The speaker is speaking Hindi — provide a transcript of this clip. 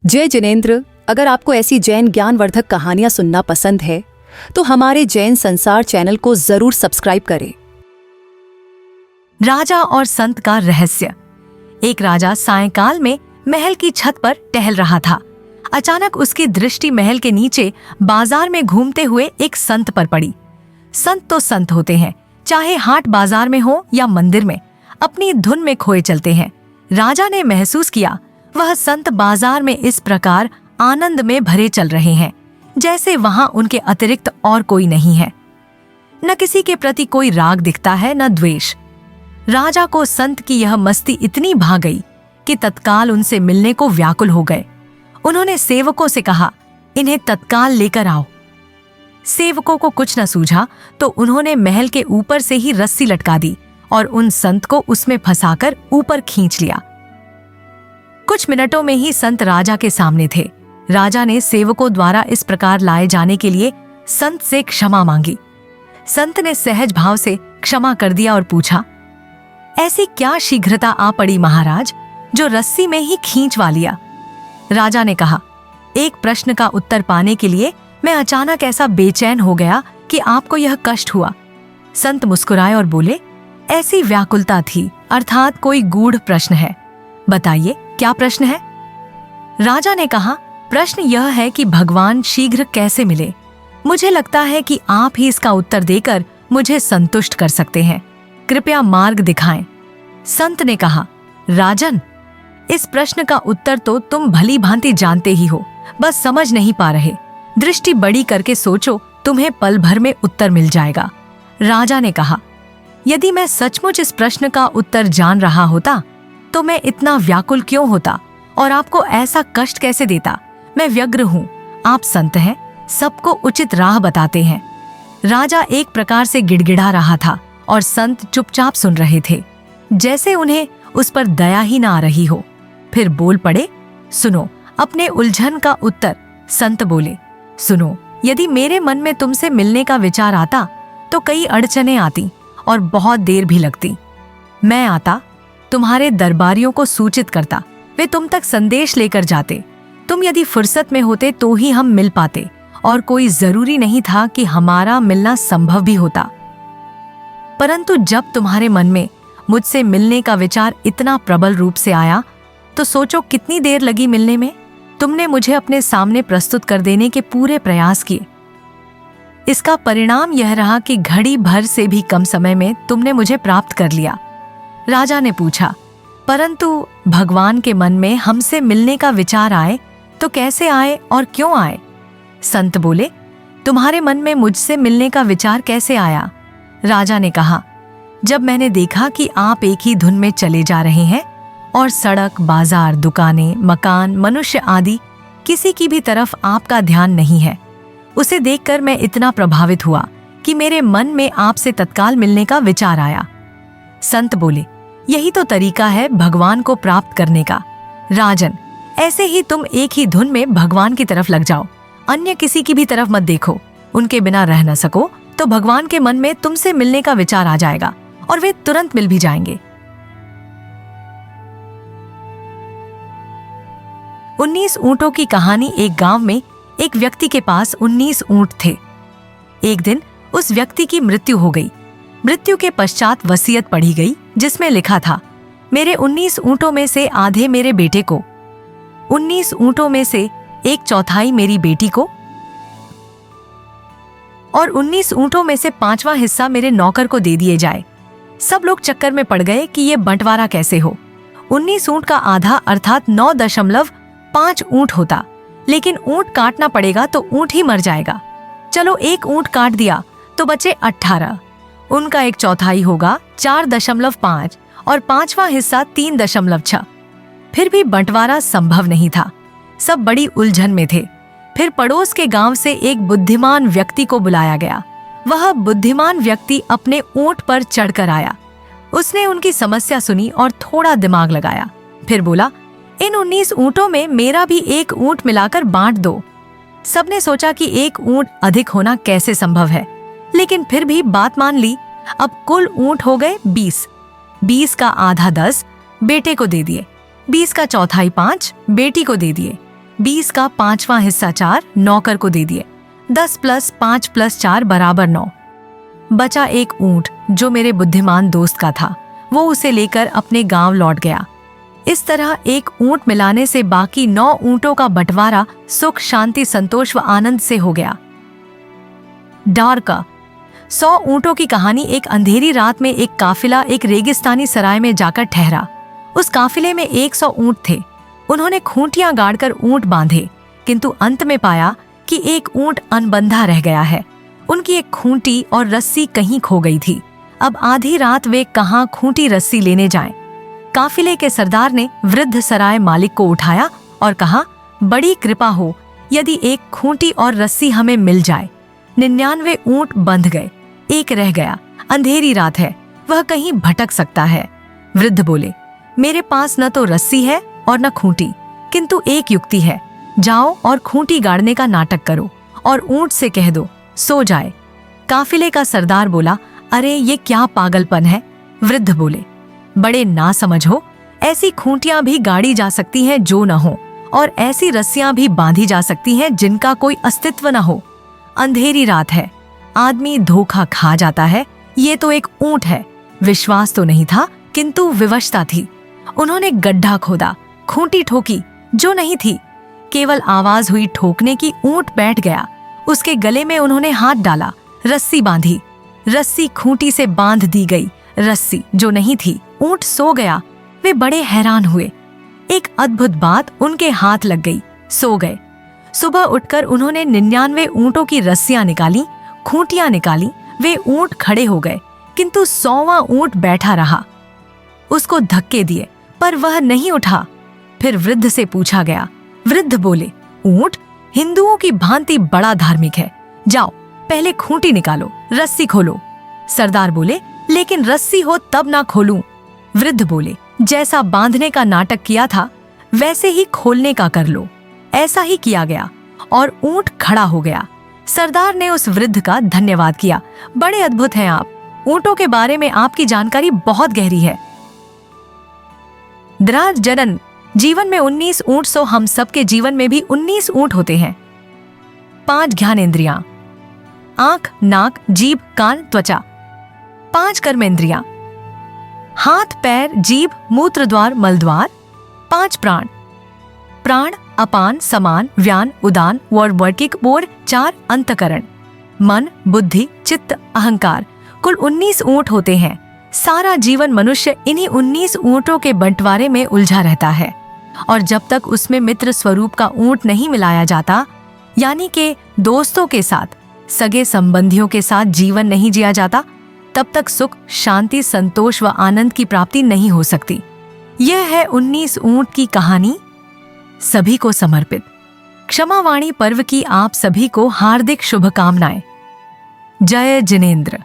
जय जिनेंद्र। अगर आपको ऐसी जैन ज्ञानवर्धक कहानियां सुनना पसंद है तो हमारे जैन संसार चैनल को जरूर सब्सक्राइब करें। राजा और संत का रहस्य। एक राजा सायंकाल में महल की छत पर टहल रहा था। अचानक उसकी दृष्टि महल के नीचे बाजार में घूमते हुए एक संत पर पड़ी। संत तो संत होते हैं, चाहे हाट बाजार में हो या मंदिर में, अपनी धुन में खोए चलते हैं। राजा ने महसूस किया वह संत बाजार में इस प्रकार आनंद में भरे चल रहे हैं जैसे वहां उनके अतिरिक्त और कोई नहीं है। न किसी के प्रति कोई राग दिखता है, न द्वेष। राजा को संत की यह मस्ती इतनी भा गई कि तत्काल उनसे मिलने को व्याकुल हो गए। उन्होंने सेवकों से कहा, इन्हें तत्काल लेकर आओ। सेवकों को कुछ न सूझा तो उन्होंने महल के ऊपर से ही रस्सी लटका दी और उन संत को उसमें फंसाकर ऊपर खींच लिया। कुछ मिनटों में ही संत राजा के सामने थे। राजा ने सेवकों द्वारा इस प्रकार लाए जाने के लिए संत से क्षमा मांगी। संत ने सहज भाव से क्षमा कर दिया और पूछा, ऐसी क्या शीघ्रता आ पड़ी महाराज, जो रस्सी में ही खींचवा लिया? राजा ने कहा, एक प्रश्न का उत्तर पाने के लिए मैं अचानक ऐसा बेचैन हो गया कि आपको यह कष्ट हुआ। संत मुस्कुराए और बोले, ऐसी व्याकुलता थी, अर्थात कोई गूढ़ प्रश्न है। बताइए क्या प्रश्न है? राजा ने कहा, प्रश्न यह है कि भगवान शीघ्र कैसे मिले। मुझे लगता है कि आप ही इसका उत्तर देकर मुझे संतुष्ट कर सकते हैं। कृपया मार्ग दिखाएं। संत ने कहा, राजन, इस प्रश्न का उत्तर तो तुम भली भांति जानते ही हो, बस समझ नहीं पा रहे। दृष्टि बड़ी करके सोचो, तुम्हें पल भर में उत्तर मिल जाएगा। राजा ने कहा, यदि मैं सचमुच इस प्रश्न का उत्तर जान रहा होता तो मैं इतना व्याकुल क्यों होता और आपको ऐसा कष्ट कैसे देता? मैं व्यग्र हूँ, आप संत हैं, सबको उचित राह बताते हैं। राजा एक प्रकार से गिड़गिड़ा रहा था और संत चुपचाप सुन रहे थे, जैसे उन्हें उस पर दया ही ना आ रही हो। फिर बोल पड़े, सुनो अपने उलझन का उत्तर। संत बोले, सुनो, यदि मेरे मन में तुमसे मिलने का विचार आता तो कई अड़चने आती और बहुत देर भी लगती। मैं आता, तुम्हारे दरबारियों को सूचित करता, वे तुम तक संदेश लेकर जाते। तुम यदि फुर्सत में होते तो ही हम मिल पाते और कोई जरूरी नहीं था कि हमारा मिलना संभव भी होता। परंतु जब तुम्हारे मन में मुझसे मिलने का विचार इतना प्रबल रूप से आया तो सोचो कितनी देर लगी मिलने में। तुमने मुझे अपने सामने प्रस्तुत कर देने के पूरे प्रयास किए। इसका परिणाम यह रहा कि घड़ी भर से भी कम समय में तुमने मुझे प्राप्त कर लिया। राजा ने पूछा, परंतु भगवान के मन में हमसे मिलने का विचार आए तो कैसे आए और क्यों आए? संत बोले, तुम्हारे मन में मुझसे मिलने का विचार कैसे आया? राजा ने कहा, जब मैंने देखा कि आप एक ही धुन में चले जा रहे हैं और सड़क, बाजार, दुकानें, मकान, मनुष्य आदि किसी की भी तरफ आपका ध्यान नहीं है, उसे देखकर मैं इतना प्रभावित हुआ कि मेरे मन में आपसे तत्काल मिलने का विचार आया। संत बोले, यही तो तरीका है भगवान को प्राप्त करने का। राजन, ऐसे ही तुम एक ही धुन में भगवान की तरफ लग जाओ, अन्य किसी की भी तरफ मत देखो। उनके बिना रह न सको तो भगवान के मन में तुमसे मिलने का विचार आ जाएगा और वे तुरंत मिल भी जाएंगे। 19 ऊंटों की कहानी। एक गांव में एक व्यक्ति के पास 19 ऊंट थे। एक दिन उस व्यक्ति की मृत्यु हो गई। मृत्यु के पश्चात वसीयत पढ़ी गई जिसमें लिखा था, मेरे 19 ऊंटों में से आधे मेरे बेटे को, 19 ऊंटों में से 1/4 मेरी बेटी को और 19 ऊंटों में से 5वां हिस्सा मेरे नौकर को दे दिए जाए। सब लोग चक्कर में पड़ गए कि ये बंटवारा कैसे हो। 19 ऊंट का आधा अर्थात 9.5 ऊंट होता, लेकिन ऊंट काटना पड़ेगा तो ऊंट ही मर जाएगा। चलो एक ऊंट काट दिया तो बचे 18। उनका 1/4 होगा 4.5 और 5वां हिस्सा 3.6। फिर भी बंटवारा संभव नहीं था। सब बड़ी उलझन में थे। फिर पड़ोस के गांव से एक बुद्धिमान व्यक्ति को बुलाया गया। वह बुद्धिमान व्यक्ति अपने ऊंट पर चढ़कर आया। उसने उनकी समस्या सुनी और थोड़ा दिमाग लगाया। फिर बोला, इन 19 ऊंटों में मेरा भी एक ऊंट मिलाकर बांट दो। सबने सोचा कि एक ऊंट अधिक होना कैसे संभव है, लेकिन फिर भी बात मान ली। अब कुल ऊंट हो गए 20। 20 का आधा 10 बेटे को दे दिए, 20 का चौथाई 5 बेटी को दे दिए। 20 का 5वां हिस्सा 4 नौकर को दे दिए। 10 + 5 + 4 = 9। बचा एक ऊंट जो मेरे बुद्धिमान दोस्त का था। वो उसे लेकर अपने गांव लौट गया। इस तरह एक ऊंट मिलाने से बाकी 9 ऊंटों का बंटवारा सुख, शांति, संतोष व आनंद से हो गया। डार का 100 ऊंटों की कहानी। एक अंधेरी रात में एक काफिला एक रेगिस्तानी सराय में जाकर ठहरा। उस काफिले में 100 ऊंट थे। उन्होंने खूंटियां गाड़कर ऊंट बांधे, किंतु अंत में पाया कि एक ऊंट अनबंधा रह गया है। उनकी एक खूंटी और रस्सी कहीं खो गई थी। अब आधी रात वे कहां खूंटी रस्सी लेने जाएं? काफिले के सरदार ने वृद्ध सराय मालिक को उठाया और कहा, बड़ी कृपा हो यदि एक खूंटी और रस्सी हमें मिल जाए। 99 ऊंट बंध गए, एक रह गया। अंधेरी रात है, वह कहीं भटक सकता है। वृद्ध बोले, मेरे पास न तो रस्सी है और न खूंटी, किंतु एक युक्ति है। जाओ और खूंटी गाड़ने का नाटक करो और ऊंट से कह दो सो जाए। काफिले का सरदार बोला, अरे ये क्या पागलपन है। वृद्ध बोले, बड़े ना समझ हो, ऐसी खूंटियां भी गाड़ी जा सकती हैं जो न हो, और ऐसी रस्सियां भी बांधी जा सकती हैं जिनका कोई अस्तित्व न हो। अंधेरी रात है, आदमी धोखा खा जाता है। ये तो एक ऊंट है। विश्वास तो नहीं था, किंतु विवशता थी। उन्होंने गड्ढा खोदा, खूंटी ठोकी जो नहीं थी। केवल आवाज हुई ठोकने की। ऊंट बैठ गया। उसके गले में उन्होंने हाथ डाला, रस्सी बांधी। रस्सी खूंटी से बांध दी गई, रस्सी जो नहीं थी। ऊंट सो गया। वे बड़े हैरान हुए। एक अद्भुत बात उनके हाथ लग गई, सो गए। सुबह उठकर उन्होंने 99 ऊंटों की रस्सियां निकाली, खूंटियां निकाली। वे ऊंट खड़े हो गए, किंतु 100वां ऊंट बैठा रहा। उसको धक्के दिए पर वह नहीं उठा। फिर वृद्ध से पूछा गया। वृद्ध बोले, ऊंट हिंदुओं की भांति बड़ा धार्मिक है। जाओ पहले खूंटी निकालो, रस्सी खोलो। सरदार बोले, लेकिन रस्सी हो तब ना खोलूं। वृद्ध बोले, जैसा बांधने का नाटक किया था वैसे ही खोलने का कर लो। ऐसा ही किया गया और ऊंट खड़ा हो गया। सरदार ने उस वृद्ध का धन्यवाद किया। बड़े अद्भुत हैं आप। ऊंटों के बारे में आपकी जानकारी बहुत गहरी है। द्राज जनन, जीवन में 19 ऊंट, सो हम सबके जीवन में भी 19 ऊंट होते हैं। 5 ज्ञानेंद्रियां, आंख, नाक, जीभ, कान, त्वचा। 5 कर्मेंद्रियां, हाथ, पैर, जीभ, मूत्र द्वार, मलद्वार। 5 प्राण, प्राण, अपान, समान, व्यान, उदान, वर्वर्किक, बोर। 4 अंतकरण, मन, बुद्धि, चित्त, अहंकार। कुल 19 ऊंट होते हैं। सारा जीवन मनुष्य इन्हीं 19 ऊंटों के बंटवारे में उलझा रहता है, और जब तक उसमें मित्र स्वरूप का ऊंट नहीं मिलाया जाता, यानी कि दोस्तों के साथ, सगे संबंधियों के साथ जीवन नहीं जिया जाता, तब तक सुख, शांति, संतोष व आनंद की प्राप्ति नहीं हो सकती। यह है 19 ऊंट की कहानी, सभी को समर्पित। क्षमावाणी पर्व की आप सभी को हार्दिक शुभकामनाएं। जय जिनेंद्र।